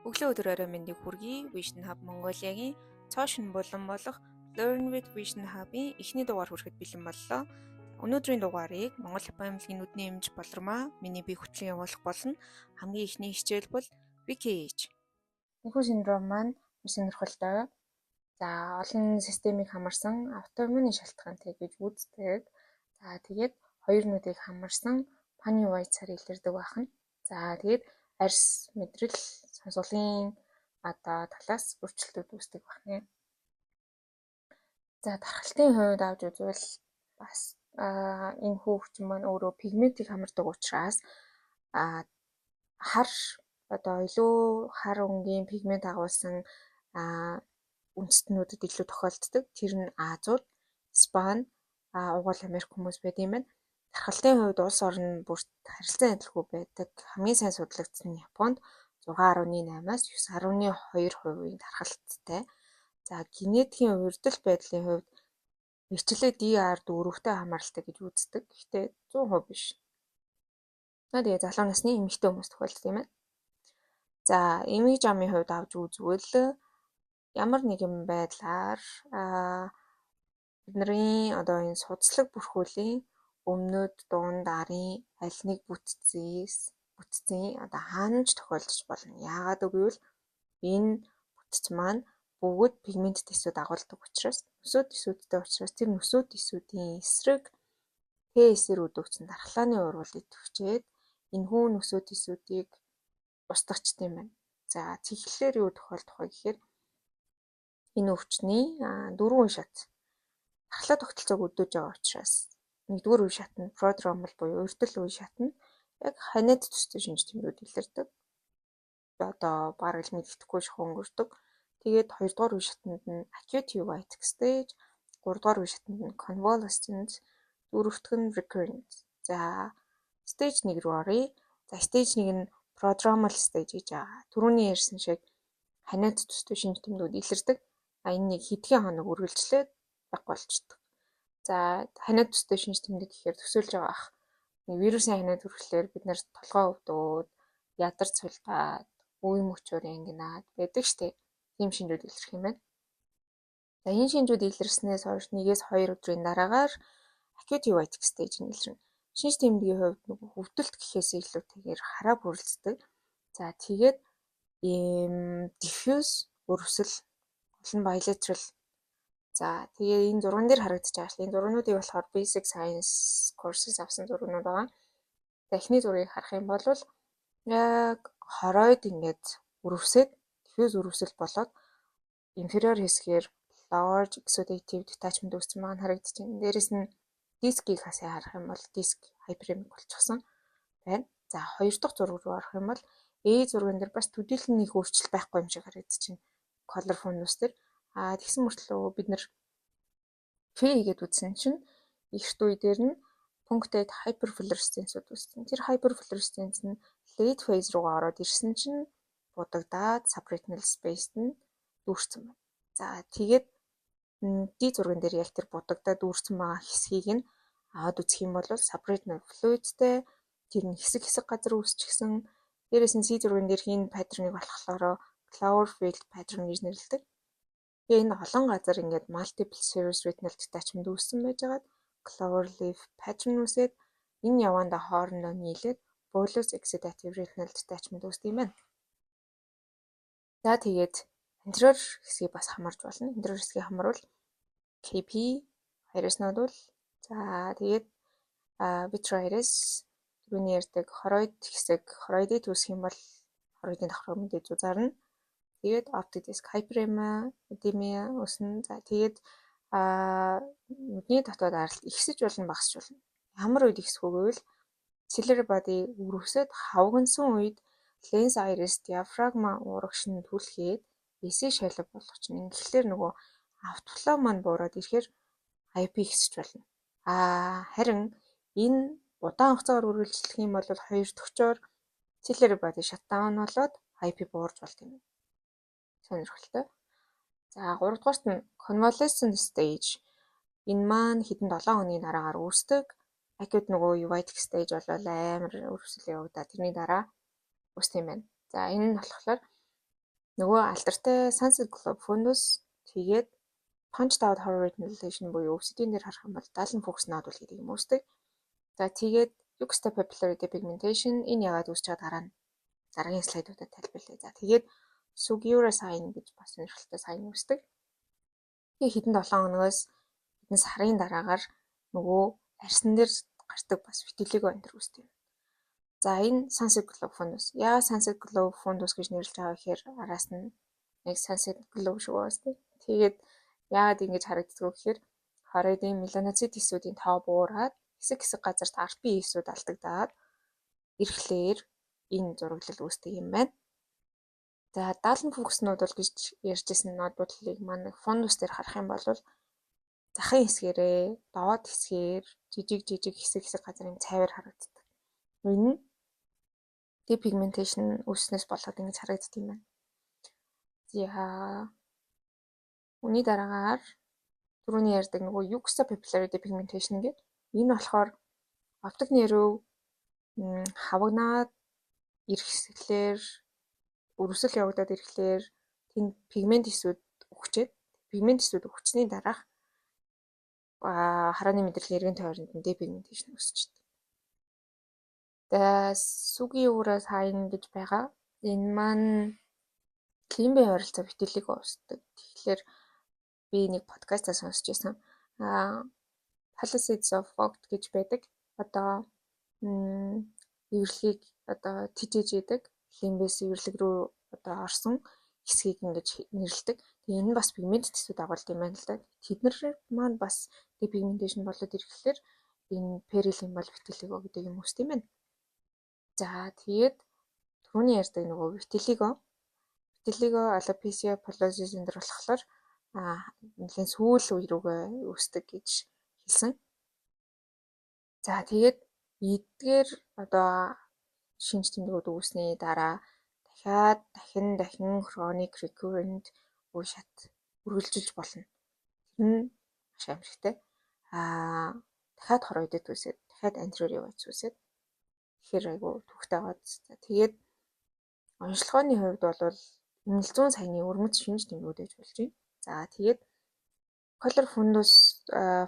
Өглөө өдөр орой мэндийг хүргэе. Vision Hub Mongolia-гийн цоо шин булан болох Learn with Vision Hub-ийн эхний дугаар хүрэхэд бэлэн боллоо. Өнөөдрийн дугаарыг Монгол Япон эмнэлгийн нүдний эмч болормоо миний бие хүчлэн явуулах болно. Хамгийн эхний хичээл бол VKH. Энэхүү синдром маань сонирхолтой. За олон системийг хамарсан аутоиммуны шалтгаантай гэж үздэг. За тэгээд хоёр нүдийг хамарсан панивайцаар илэрдэг байна. За тэгээд арьс мэдрэл сонсголын талаас өөрчлөлтүүд үүсдэг байна. За тархалтын хувьд авч үзвэл бас энэ хүүхд маань өөрөө пигментийг хамардаг учраас хар илүү хар өнгийн пигмент агуулсан үндэстнүүдэд илүү тохиолддог. Тэр нь Азууд, Испани, угуул Америк хүмүүс байд юм байна. Тархалтын хувьд улс орн бүрт харилцан адилгүй байдаг. Хамгийн сайн судлагдсан нь Японд 6.8-аас 9.2% тархалттай. За генетикийн урьдчилан байдлын хувьд эрчлээ DR4-тэй хамааралтай гэж үздэг. Гэхдээ 100% биш. Тэгээ залуу насны эмэгтэй хүмүүс тохиолддог юм байна. За эмэг жамын хувьд авч үзвэл ямар нэгэн байдлаар бидний энэ судаслаг бүрхүүлийн өмнөд дунд арын аль нэг бүтцийн хаанч тохиолдож болно. Яагаад гэвэл энэ бүтц маань бүгд пигмент тисүүд агуулдаг учраас нүсүүд тисүүдтэй учраас тэр нүсүүд тисүүдийн эсрэг Т-эсээр үдөгцөн дархлааны урвал идэвхжээд энэхүү нүсүүд тисүүдийг устгачд юм байна. За тэгэхээр юу тохиолдох вэ гэхээр энэ өвчний дөрвөн үе шат дархлаа тогтолцоог өдөөж байгаа учраас нэгдүгээр үе шат нь продромал буюу урьдчил үе шат нь яг ханиад төстэй шинж тэмдгүүд илэрдэг. Бараг л мэддэхгүй шахуу өнгөрдөг. Тэгээд хоёрдугаар үе шатнд нь acute uveitic stage, гуравдугаар үе шатнд нь convalescence, дөрөвдүг нь recurrent. За stage 1 рүү оръё. За stage 1 нь prodromal stage гэж байгаа. Түрүүний ярьсан шиг ханиад төстэй шинж тэмдгүүд илэрдэг. Энэ нэг хэдхэн хоног үргэлжлээд байхгүй болчдөг. За ханиад төстэй шинж тэмдэг гэхээр төсөөлж байгаа ах. Вирусын ханиад хүрэхлээр бид нэр толгой өвдөөд, ядарч сулгаад, үе мөчөөр ангинаад байдаг штеп. Ийм шинжүүд илэрх юм байна. За энэ шинжүүд илэрснээс хойш 1-2 өдрийн дараагаар acute uveitic stage нь илэрнэ. Шинж тэмдгийн хувьд нөгөө хөвдөлт гэхээс илүүтэйгээр хараа бүрэлддэг. За тэгээд diffuse өрөвсөл болон bilateral. За тэгээд энэ зурган дээр харагдаж байгаа шүү. Энэ зургнуудыг болохоор basic science courses авсан зургнууд байгаа. За эхний зургийг харах юм бол яг хоройд ингээд өрөвсөд diffuse өрөвсөл болоод inferior хэсгээр large exudative detachment үүссэн байгаа нь харагдаж байна. Дээрээс нь дискийг хасаа харах юм бол диск hyperemic болчихсон байна. За хоёр дахь зураг руу орох юм бол зурган дээр бас төдийлөн нэг өөрчлөлт байхгүй юм шиг харагдаж байна. Color fundus дээр тэгсэн мөртлөө бид нэр хийгээд үзсэн чинь ихт үе дээр нь punctate hyperfluorescence үүссэн. Тэр hyperfluorescence нь late phase руугаа ороод ирсэн чинь будагдаад subretinal space нь дүүрсэн байна. За тэгээд зурган дээр яг тэр будагдаад дүүрсэн байгаа хэсгийг нь аваад үзэх юм бол subretinal fluidтэй тэр нь хэсэг газар үүсчихсэн. Дээрээс нь зурган дээр энэ паттерныг болохоор Cloverfield pattern гэж нэрлэдэг. Тэгээ энэ олон газар ингээд multiple serous retinal detachment үүссэн байжгаад Cloverleaf pattern үүсээд энэ явандаа хоорондоо нийлээд bolus exudative retinal detachment үүсдэг юм байна. За тэгээд anterior хэсгийг бас хамарч болно. Anterior хэсгийг хамруул KP iris nodule. За тэгээд vitreiris түрүүний ярьдаг хороид хэсэг хороидыг үүсэх юм бол хороидын давхраг мэдээж зузаарна. Тэгээд optic disc hyperemia, edema үүснэ. За тэгээд нүдний дотоод аралт ихсэж болно, багасч болно. Ямар үед ихсэх вэ гэвэл ciliary body өрөвсөд хавгансан үед lens iris diaphragma уурагш нь түлхээд эсээ шалав болгоч нь. Ингэхлээр нөгөө автофлоо маань буураад ирэхээр IP ихсэж болно. Харин энэ удаан хугацаагаар үргэлжлэх юм бол хоёр төгчөөр ciliary body shutdown болоод IP буурж болт юм. Сонирхолтой. За 3 дугаарт нь convalescent stage. Энэ маань хэдэн 7 хоногийн дараагаар үүсдэг. Acute нөгөө uveitic stage бол амар өрөвсөл явагдаад тэрний дараа үүсдэг юм байна. За энэ нь болохоор Нөгөө алдартай Sunset Globe fundus тэгээд punched out horror retinalization буюу өвсдийн дээр харах юм бол Dallin Fox nodule гэдэг юм үүсдэг. За тэгээд juxtapapular depigmentation энэ яагаад үүсч байгаа дараагийн слайдуудад тайлбарлая. За тэгээд Sugiura sign гэж бас сонирхолтой sign үүсдэг. Тэгээд хэдэн 7 хоногоос хэдэн сарын дараагаар нөгөө арьсан дээр гардаг бас vitiligo энэ төр үүсдэг юм. За энэ Sunset Globe fundus. Яагаад Sunset Globe fundus гэж нэрлэж байгаа гэхээр араас нь яг Sunset Globe шиг байна. Тэгээд яагаад ингэж харагддаг вэ гэхээр хороидын меланоцит эсүүдийн тоо буураад хэсэг газарт RP эсүүд алдагдаад ирэхлээр энэ зураглал үүсдэг юм байна. За Dallin Fox nodule гэж ярьжсэн нодуулыг манай fundus дээр харах юм бол захын хэсгээрээ доод хэсгээр жижиг хэсэг газар юм цайвар харагддаг. Энэ нь depigmentation үүснээс болоод ингэж харагддаг юм байна. За үүний дараагаар түрүүний ярьдаг нөгөө juxtapapular depigmentation гэдэг. Энэ болохоор оптик нерв хавагнаад ирэхлээр өрөсөл явагдаад ирэхлээр тэнд пигмент эсүүд өгчсөний дараах харааны мэдрэл эргэн тойронд нь depigmentation үүсчихдээ. За Sugiura sign гэж байгаа. Энэ маань климбийн ойролцоо vitiligo үүсдэг. Тэгэхээр би нэг подкастаа сонсч байсан. Palisades of Vogt гэж байдаг. Одоо эвэрлэгийг тижээж идэг. Лимбээс эвэрлэг рүү орсон хэсгийг ингэж нэрлэдэг. Тэгээ энэ бас пигмент төсвүүд агуулдаг юм байна л да. Тэднэр маань бас depigmentation болоод ирэхлээр энэ perilimmal vitiligo гэдэг юм үүсдэг юм байна. За тэгээд түрүүний ярьдаг нөгөө vitiligo alopecia bullosa энэ төр болохоор нэлээд сүүл үе рүүгээ үүсдэг гэж хэлсэн. За тэгээд эдгээр шинж тэмдгүүд үүсний дараа дахин chronic recurrent үе шат үргэлжилж болно. Тэр нь маш амархтай. Дахиад хороидод үүсээд, дахиад anterior uveitis үүсээд тэгэхээр айгу төвхтэй аваад. Тэгээд онцлогооны хувьд бол 100 саяны өрмөц шинж тэмдгүүд ээж болж байна. За тэгээд color fundus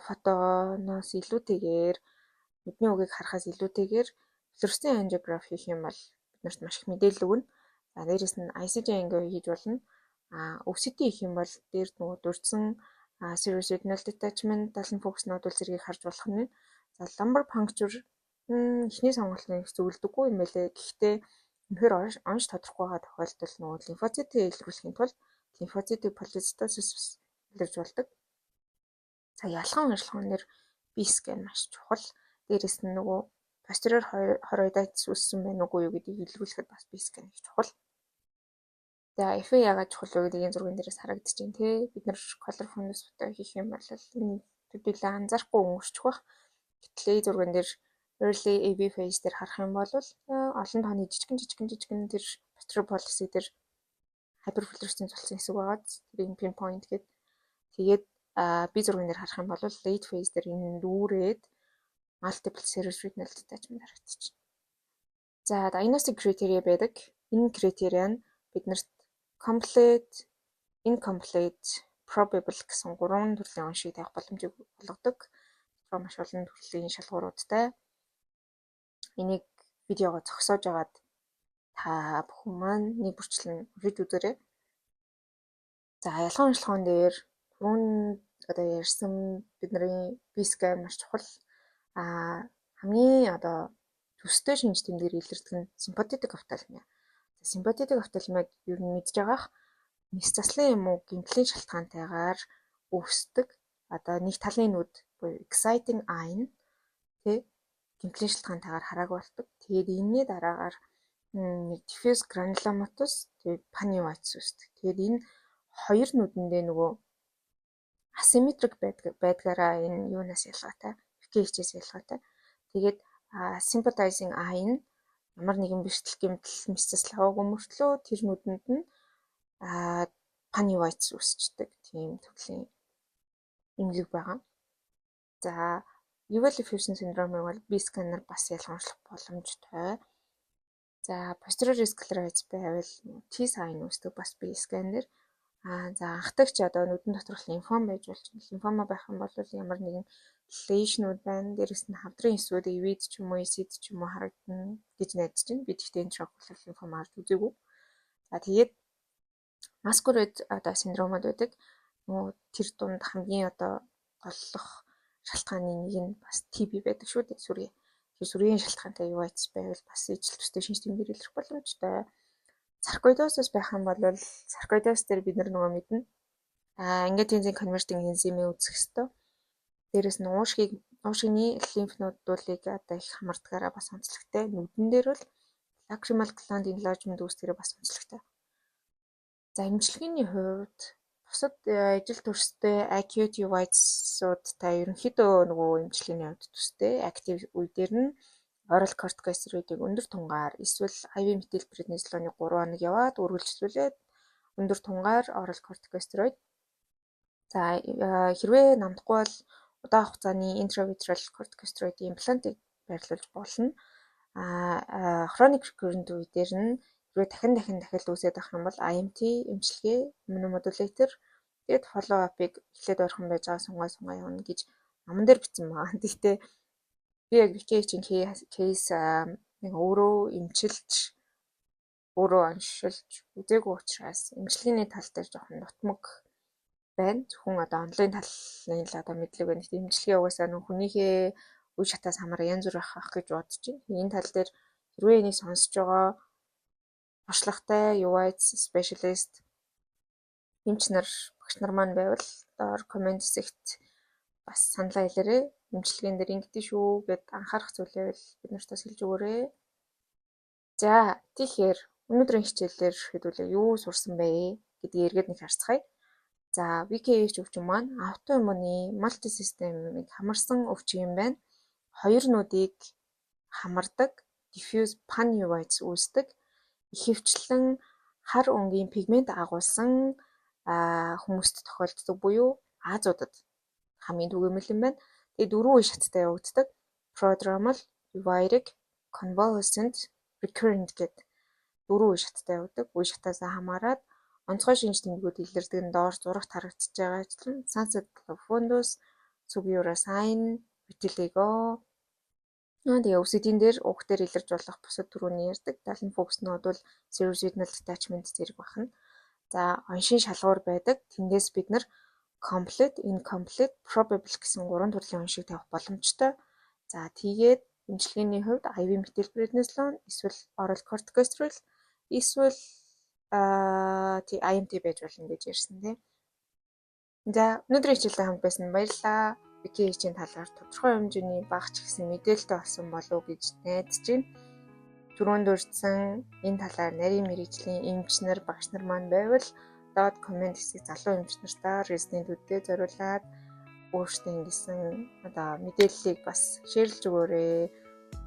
фотоноос илүүтэйгээр нүдний үгийг харахаас илүүтэйгээр флуоресцент angiograph хийх юм бол биднэрт маш их мэдээлэл өгнө. За дээрэс нь ICG angio хийж болно. OCT хийх юм бол дээр нөгөө дурдсан serous retinal detachment, Dallin Fox nodule зэргийг харж болох нь. За lumbar puncture эхний сонголтын зөвлөдөггүй юм байлээ. Гэхдээ үнэхээр онш тодорхой байгаа тохиолдолд нөгөө лимфоцитыг илрүүлэхийн тулд лимфоцитик polycitosis илэрж болдог. За ялхан ажиллагаанаар B-scan маш чухал. Дээрэс нь нөгөө posterior choroiditis үүссэн байна уугүй юу гэдгийг илрүүлэхэд бас B-scan их чухал. За FA яагаад чухал вэ гэдгийг энэ зурган дээрээс харагдаж байна те. Бид нар color fundus фото хийх юм бол энэ төдийлөө анзаарахгүй өнгөрчих бах. Гэтэл зурган дээр early AV phase дээр харах юм бол олон тооны жижигэн тэр posterior polyps дээр hyperfluorescence болсон хэсэг байгаад тэрийг pinpoint гэдэг. Тэгээд би зурган дээр харах юм бол late phase дээр энэ дүүрээд multiple serous retinal detachment харагдчих. За diagnostic criteria байдаг. Энэ критерий нь биднэрт complete, incomplete, probable гэсэн 3 төрлийн оншийг тавих боломжийг олгодог. Тэгэхээр маш олон төрлийн шалгууруудтай. Энийг видеогоо зогсоож агаад та бүхэн маань нэг бүрчлэн read үзээрэй. За ялхан онцлогоон дээр түрүүн ярьсан бидний B-scan маш чухал. Хамгийн төстэй шинж тэмдгээр илэрдэг нь sympathetic ophthalmia. Sympathetic ophthalmia юу мэдж байгаах нис заслын юм уу гэмтлийн шалтгаантайгаар үүсдэг. Нэг талын нүд буюу exciting eye тэг гэмтлийн шалтгаантайгаар харааг болдог. Тэгээд энэний дараагаар diffuse granulomatous тэгээд pannivitis үүсдэг. Тэгээд энэ хоёр нүдэндээ нөгөө asymmetric байдгаараа энэ юунаас ялгаатай, FKH-ээс ялгаатай. Тэгээд sympathizing eye нь ямар нэгэн бэртэл гэмтэл мисцэс лаваагүй мөртлөө тэр нүдэнд нь pannivitis үүсчдэг тийм төрлийн эмнэлэг байгаа. За Ewell diffusion syndrome-ыг бол B-scanner бас ялгамшлах боломжтой. За posterior sclerosis байвал T-sign үүсдэг бас бие скан дээр. За анхдагч одоо нүдэн доторх лимфом байж болж байна. Лимфома байх юм бол ямар нэгэн лейшнүүд байна. Дээрэс нь хавдрын эсвүүд ивид ч юм уу, эсид ч юм уу харагдана гэж найдаж байна. Би тэгтээ энэ трокулер лимфома харж үзээгүй. За тэгээд маскулоид одоо синдромод байдаг. Тэр дунд хамгийн одоо голлох шалтгааны нэг нь бас TB байдаг шүү дээ. Сүрээ. Тэр сүрийн шалтгаантай UITS байвал бас ижил төстэй шинж тэмдэг илэрх боломжтой. Саркоидоз байх юм бол саркоидоз дээр бид нөгөө мэднэ. Ангиотензин конвертинг энзимийг үүсгэх ёстой. Дээрээс нь уушгины лимф нодуудыг одоо их хамардгаараа бас онцлогтой. Нүдэн дээр бол lacrimal gland enlargement үүсгэрээ бас онцлогтой. За эмчилгээний хувьд бусад ижил төрстэй acute uveitis-уудтай ерөнхийдөө нөгөө эмчилгээний хувьд төстэй актив үе дээр нь oral corticosteroid-ыг өндөр тунгаар эсвэл IV methylprednisolone 3 хоног яваад үргэлжлүүлээд өндөр тунгаар oral corticosteroid. За хэрвээ намдахгүй бол удаан хугацааны intravitreal corticosteroid имплантыг байрлуулж болно. Chronic recurrent үе дээр нь хэрвээ дахин үүсээд байх юм бол IMT эмчилгээ, immunomodulator тэгээд follow up-ыг эхлээд ойрхон байж байгаа сунгай явна гэж наман дээр бичсэн байгаа. Гэхдээ би яг VK-ийн кейс нэг өөрөө эмчилж өөрөө оншилж үзээгүй учраас эмчилгээний тал дээр жоохон нутмаг байна. Зөвхөн одоо онлайн талын л одоо мэдлэг байна. Гэхдээ эмчилгээ угаасаа нөх хүнийхээ үе шатаас хамаараа янз бүр байх гэж бодож байна. Энэ тал дээр хэрвээ энийг сонсож байгаа туршлагатай UITS specialist эмч нар, багш нар маань байвал доор комент хэсэгт бас саналаа илээрэй. Эмчилгээнд дээр ингэдэж шүү гэд анхаарах зүйлээ бол бид нарт хэлж өгөөрэй. За тэгэхээр өнөөдрийн хичээлээр хэдүүлээ юу сурсан бэ гэдгийг эргээд нэг харцгаая. За VKH өвчин маань аутоиммуны мультисистемийг хамарсан өвчин юм байна. Хоёр нүдийг хамардаг diffuse panuveitis үүсдэг. Ихэвчлэн хар өнгийн пигмент агуулсан хүмүүст тохиолддог буюу Азиудад хамгийн түгээмэл юм байна. Тэгээд 4 үе шаттай явагддаг. Prodromal, uveitic, convalescent, recurrent гэдэг 4 үе шаттай явагддаг. Үе шатаасаа хамаарат онцгой шинж тэмдгүүд илэрдэг нь доор зурагт харагдаж байгаачлан Sunset fundus, Sugiura sign, vitiligo. Тэгээ өвсөдийн дээр уг дээр илэрж болох бусад түрүүний ярьдаг талын фокус нод бол cerebrospinal detachment зэрэг бахна. За оншин шалгуур байдаг. Тэндээс бид нар complete, incomplete, probable гэсэн 3 төрлийн оншийг тавих боломжтой. За тэгээд эмчилгээний хувьд IV methylprednisolone эсвэл oral corticosteroid эсвэл IMT байж болно гэж ярьсан тийм. За өнөөдрийн хичээлтэй хамт байсан баярлалаа. VK-ийн талаар тодорхой хэмжээний багч гэсэн мэдээлэлтэй болсон болов уу гэж найдаж байна. Түрүүнд урьдсан энэ талаар нарийн мэргэжлийн эмч нар, багш нар маань байвал доод комент хэсэг залуу эмч нартаа резидентүүдэд зориулаад өөрсдөө ингэсэн одоо мэдээллийг бас шеэрлж өгөөрэй.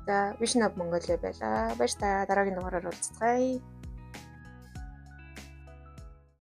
За Vision of Mongolia байлаа. Баяр та дараагийн дугаараар уулзцгаая.